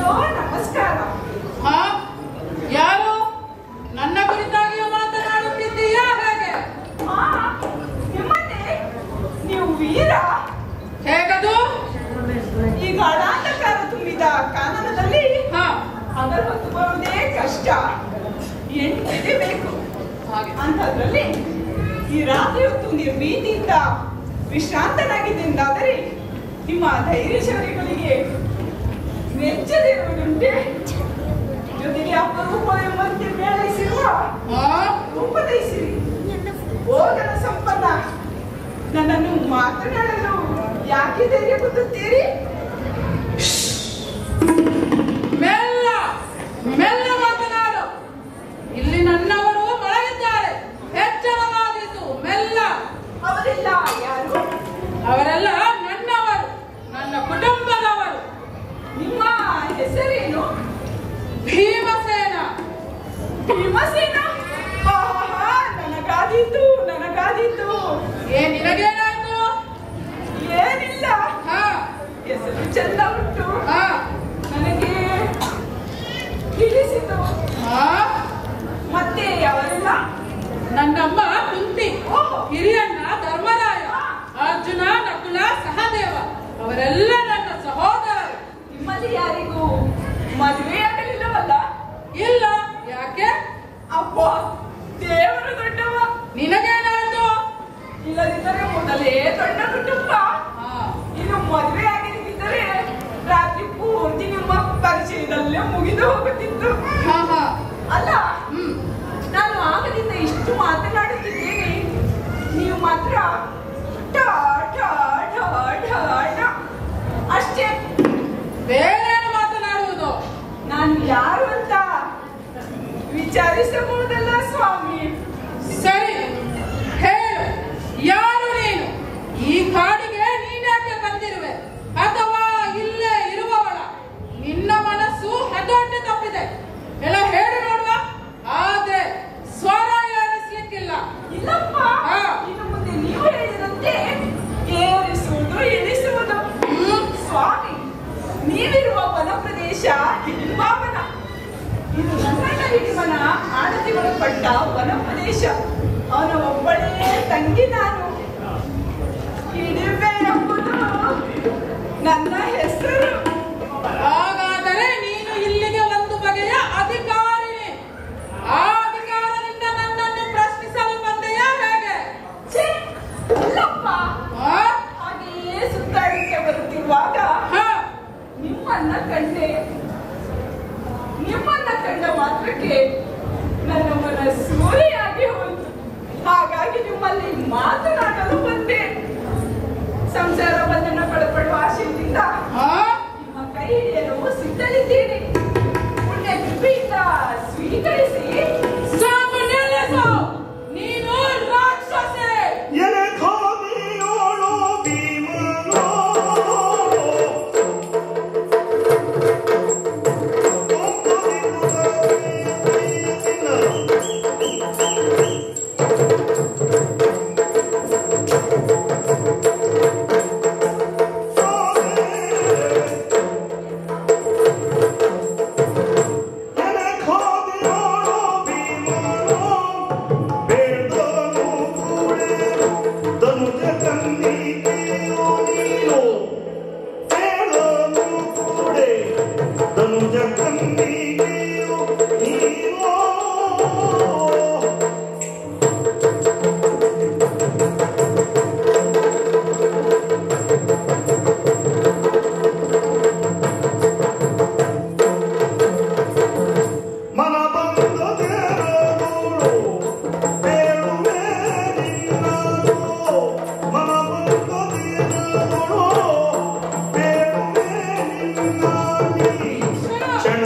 Hello, ನಮಸ್ಕಾರ. ಹಾ, ಯಾರು? ನನ್ನ ಕುರಿತಾಗಿಯೂ ಮಾತನಾಡುತ್ತಿದ್ದೀಯಾ ಹೇಗೆ? ನಿಮ್ಮನ್ನೇ. ನೀವು ವೀರ? ಹೇಗದು? ಈಗ ಅಡಾಂಧಕಾರ ತುಂಬಿದ ಕಾನನದಲ್ಲಿ ಹಗಲು ಹೊತ್ತು ಬರುವುದೇ ಕಷ್ಟ. ಎಂಟಿದೆ ಬೇಕು. ಅಂಥದ್ರಲ್ಲಿ ಈ ರಾತ್ರಿ ಹೊತ್ತು ನಿರ್ಭೀತಿಯಿಂದ ವಿಶ್ರಾಂತನಾಗಿದ್ದೆಂದಾದರೆ ನಿಮ್ಮ ಧೈರ್ಯಶಾಲಿಗಳಿಗೆ ಮೆಚ್ಚದಿರುವುದುಂಟೆ? ಜೊತೆಗೆ ಅಪರೂಪವೆಂಬಂತೆ ಮೇಳೈಸಿರುವ ರೂಪದೈಸಿರಿ ಭೋಗನ ಸಂಪನ್ನ ನನ್ನನ್ನು ಮಾತನಾಡಲು ಯಾಕೆ ಧೈರ್ಯ ಕುಂದುತ್ತೀರಿ? ಮೆಲ್ಲ ಮೆಲ್ಲ ಮಾತನಾಡು. ಇಲ್ಲಿ ನನ್ನವರು ಮಲಗಿದ್ದಾರೆ. ಎಚ್ಚರವಾದೀತು. ಮೆಲ್ಲ. ಅವರೆಲ್ಲ ಯಾರು? ಅವರೆಲ್ಲ ನನ್ನವರು, ನನ್ನ ಕುಟುಂಬದವರು. ನಿಮ್ಮ ಹೆಸರೇನು? ಭೀಮಸೇನ. ಭೀಮಸೇನ? ನನಗಾದೀತು. ನಿನಗೇನಾಯ್ತು? ಏನಿಲ್ಲ. ಹೆಸರು ಚಂದ ಉಂಟು. ನನಗೆ ತಿಳಿಸಿತು. ಮತ್ತೆ ಅವರೆಲ್ಲ? ನನ್ನಮ್ಮ ಕುಂತಿ, ಹಿರಿಯಣ್ಣ ಧರ್ಮರಾಯ, ಅರ್ಜುನ, ನಕುಲ, ಸಹದೇವ ಅವರೆಲ್ಲ ನನ್ನ ಸಹೋದರರು. ನಿಮ್ಮಲ್ಲಿ ಯಾರಿಗೂ ಮದುವೆ ಆಗಲಿಲ್ಲವಲ್ಲ? ಇಲ್ಲ. ಯಾಕೆ? ಅಪ್ಪ ದೇವರು ದೊಡ್ಡವ. ನಿನಗೇನಾಯ್ತು? ಇಲ್ಲದಿದ್ದರೆ ಮೊದಲೇ ದೊಡ್ಡ ಕುಟುಂಬ. ಇನ್ನು ಮದುವೆ ಆಗಿದ್ದರೆ ರಾತ್ರಿ ಪೂರ್ತಿ ನಿಮ್ಮ ಪರಿಚಯದಲ್ಲೇ ಮುಗಿದು ಹೋಗುತ್ತಿತ್ತು. ಅಲ್ಲ, ನಾನು ಆಗದಿಂದ ಇಷ್ಟು ಮಾತನಾಡುತ್ತಿದ್ದೇನೆ, ನೀವು ಮಾತ್ರ ಅಷ್ಟೇ. ಬೇರೇನು ಮಾತನಾಡುವುದು? ನಾನು ಯಾರು ಅಂತ ವಿಚಾರಿಸಬಹುದಲ್ಲ ಸ್ವಾಮಿ? ಸರಿ, ಹೇಳು. ಯಾರು ನೀನು? ಈ ಕಾಡಿಗೆ ನೀನ್ಯಾಕೆ ಬಂದಿರುವೆ? ಅಥವಾ ಇಲ್ಲೇ ಇರುವವಳ? ನಿನ್ನ ಮನಸ್ಸು ಹತೋಟಿ ತಪ್ಪಿದೆ. ಎಲ್ಲ ಹೇಳು ನೋಡುವ. ಆದ್ರೆ ಸ್ವರ ಏರಿಸ್ಲಿಕ್ಕಿಲ್ಲ. ಇಲ್ಲಪ್ಪ, ಇನ್ನು ಮುಂದೆ ನೀವು ಹೇಳಿದಂತೆ ಏರಿಸುವುದು ಇಳಿಸುವುದು. ಸ್ವಾಮಿ, ನೀವಿರುವ ವನ ಪ್ರದೇಶ ಹಿಡಿಂಬಾವನ. ಇದು ನನ್ನ ಹಿಡಿಮನ ಆಡತಿಗಳು ಪಟ್ಟ ವನ ಪ್ರದೇಶ. ಅವನ ಒಬ್ಬಳೇ ತಂಗಿ ನಾನು. ಹಿಡಿಂಬೆ ಎಂಬುದು ನನ್ನ ಹೆಸರು. ಹಾಗಾದರೆ ನೀನು ಇಲ್ಲಿಗೆ ಒಂದು ಬಗೆಯ ಅಧಿಕಾರಿನಿ. ಆ ಅಧಿಕಾರದಿಂದ ನನ್ನನ್ನು ಪ್ರಶ್ನಿಸಲು ಬಂದೆಯಾ ಹೇಗೆ? ಇಲ್ಲಪ್ಪ, ಹಾಗೆಯೇ ಸುತ್ತಾಡಕ್ಕೆ ಬರುತ್ತಿರುವಾಗ ನಿಮ್ಮನ್ನ ಕಂಡ ಮಾತ್ರಕ್ಕೆ ನನ್ನ ಮನಸ್ಸು ಸೂರೆಯಾಗಿ ಹೋಯಿತು. ಹಾಗಾಗಿ ನಿಮ್ಮಲ್ಲಿ ಮಾತನಾಡಲು ಬಂದೆ. ಸಂಸಾರ ಬಂಧನ ಪಡಪಡುವ ಆಶಯದಿಂದ ನಿಮ್ಮ ಕೈ ಹಿಡಿಯಲು ಸಿದ್ಧಳಿದ್ದೀನಿ. ಪುಣ್ಯ ಕೃಪೆಯಿಂದ ಸ್ವೀಕರಿಸಿ. ನೀನು ರಾಕ್ಷಸೆ. ಕ್ಷಣ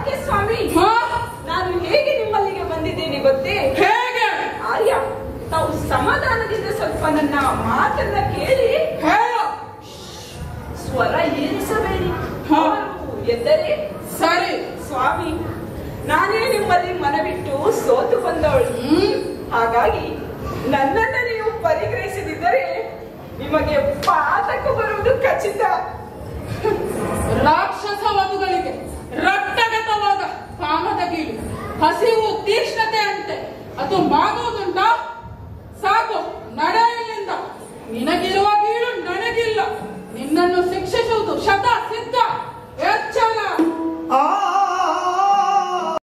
ಯಾಕೆ ಸ್ವಾಮಿ? ನಾನು ಹೇಗೆ ನಿಮ್ಮಲ್ಲಿಗೆ ಬಂದಿದ್ದೇನೆ ಗೊತ್ತೇ? ಹೇಗೆ? ಆರ್ಯ, ತಾವು ಸಮಾಧಾನದಿಂದ ಸ್ವಲ್ಪ ನನ್ನ ಮಾತನ್ನ ಕೇಳಿ. ಸ್ವರ ಏರಿಸಬೇಡಿ. ಎಂದರೆ ಸರಿ ಸ್ವಾಮಿ, ನಾನೇ ನಿಮ್ಮಲ್ಲಿ ಮನವಿಟ್ಟು ಸೋತು ಬಂದವಳು. ಹಾಗಾಗಿ ನನ್ನನ್ನು ನೀವು ಪರಿಗ್ರಹಿಸದಿದ್ದರೆ ನಿಮಗೆ ಪಾತಕ ಬರುವುದು ಖಚಿತ. ರಾಕ್ಷಸ ವಧುಗಳಿಗೆ ರಕ್ತಗತವಾದ ಕಾಮದ ಗೀಳು, ಹಸಿವು ತೀಕ್ಷ್ಣತೆ ಅಂತೆ ಅದು ಮಾಗುವುದುಂಟಾ? ಸಾಕು, ನಡೆಯಲಿಂದ. ನಿನಗೆ